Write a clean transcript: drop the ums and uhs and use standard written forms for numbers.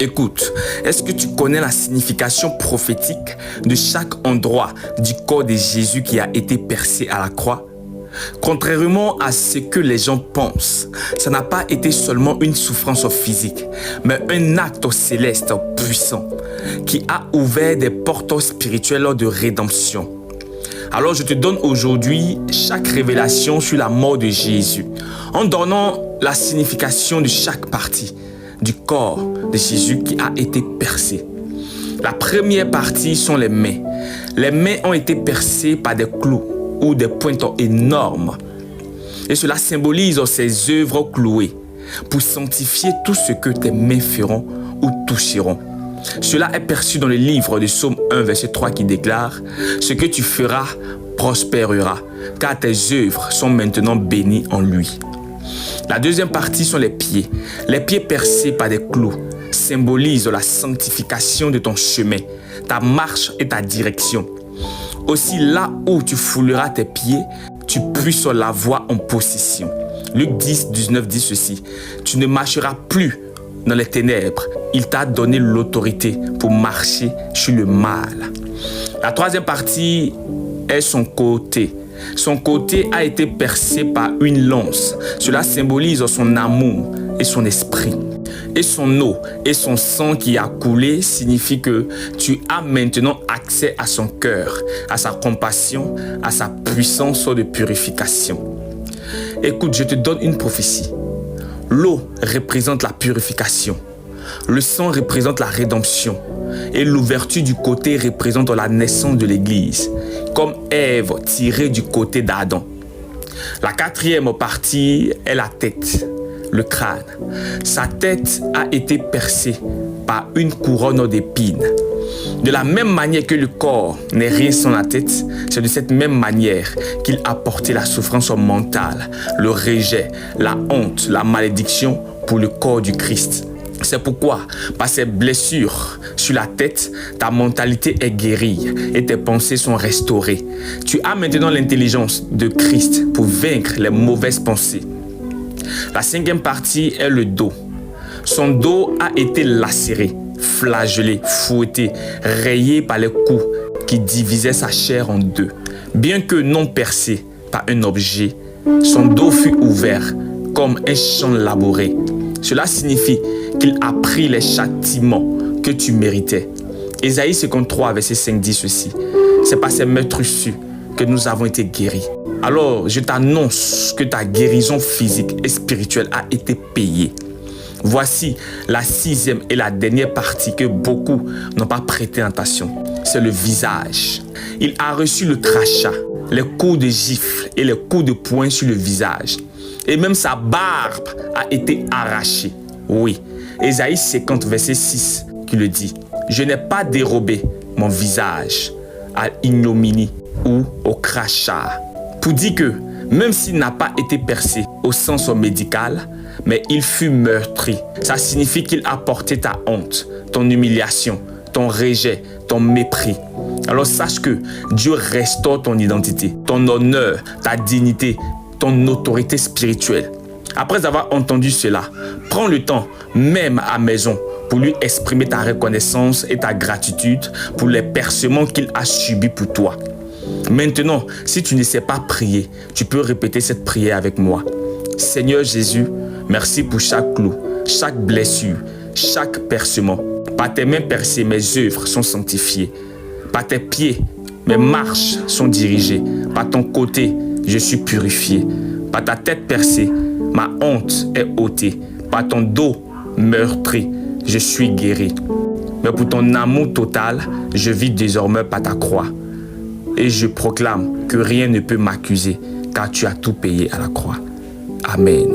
Écoute, est-ce que tu connais la signification prophétique de chaque endroit du corps de Jésus qui a été percé à la croix? Contrairement à ce que les gens pensent, ça n'a pas été seulement une souffrance physique, mais un acte céleste puissant qui a ouvert des portes spirituelles de rédemption. Alors je te donne aujourd'hui chaque révélation sur la mort de Jésus, en donnant la signification de chaque partie du corps de Jésus qui a été percé. La première partie sont les mains. Les mains ont été percées par des clous ou des pointes énormes. Et cela symbolise ces œuvres clouées pour sanctifier tout ce que tes mains feront ou toucheront. Cela est perçu dans le livre de Psaume 1, verset 3 qui déclare « Ce que tu feras prospérera, car tes œuvres sont maintenant bénies en lui. » La deuxième partie sont les pieds. Les pieds percés par des clous symbolisent la sanctification de ton chemin, ta marche et ta direction. Aussi, là où tu fouleras tes pieds, tu puisses l'avoir en possession. Luc 10, 19 dit ceci. Tu ne marcheras plus dans les ténèbres. Il t'a donné l'autorité pour marcher sur le mal. La troisième partie est son côté. Son côté a été percé par une lance. Cela symbolise son amour et son esprit. Et son eau et son sang qui a coulé signifie que tu as maintenant accès à son cœur, à sa compassion, à sa puissance de purification. Écoute, je te donne une prophétie. L'eau représente la purification. Le sang représente la rédemption. Et l'ouverture du côté représente la naissance de l'Église, comme Ève tirée du côté d'Adam. La quatrième partie est la tête, le crâne. Sa tête a été percée par une couronne d'épines. De la même manière que le corps n'est rien sans la tête, c'est de cette même manière qu'il a porté la souffrance mentale, le rejet, la honte, la malédiction pour le corps du Christ. C'est pourquoi, par ces blessures sur la tête, ta mentalité est guérie et tes pensées sont restaurées. Tu as maintenant l'intelligence de Christ pour vaincre les mauvaises pensées. La cinquième partie est le dos. Son dos a été lacéré, flagellé, fouetté, rayé par les coups qui divisaient sa chair en deux. Bien que non percé par un objet, son dos fut ouvert comme un champ labouré. Cela signifie qu'il a pris les châtiments que tu méritais. Ésaïe 53, verset 5 dit ceci. C'est par ces meurtrissures que nous avons été guéris. Alors, je t'annonce que ta guérison physique et spirituelle a été payée. Voici la sixième et la dernière partie que beaucoup n'ont pas prêté attention. C'est le visage. Il a reçu le crachat, les coups de gifle et les coups de poing sur le visage. Et même sa barbe a été arrachée. Oui, Ésaïe 50, verset 6 qui le dit. Je n'ai pas dérobé mon visage à l'ignominie ou au crachat. Pour dire que, même s'il n'a pas été percé au sens médical, mais il fut meurtri. Ça signifie qu'il a porté ta honte, ton humiliation, ton rejet, ton mépris. Alors sache que Dieu restaure ton identité, ton honneur, ta dignité, ton autorité spirituelle. Après avoir entendu cela, prends le temps, même à maison, pour lui exprimer ta reconnaissance et ta gratitude pour les percements qu'il a subis pour toi. Maintenant, si tu ne sais pas prier, tu peux répéter cette prière avec moi. Seigneur Jésus, merci pour chaque clou, chaque blessure, chaque percement. Par tes mains percées, mes œuvres sont sanctifiées. Par tes pieds, mes marches sont dirigées. Par ton côté, je suis purifié. Par ta tête percée, ma honte est ôtée. Par ton dos meurtri, je suis guéri. Mais pour ton amour total, je vis désormais par ta croix. Et je proclame que rien ne peut m'accuser, car tu as tout payé à la croix. Amen.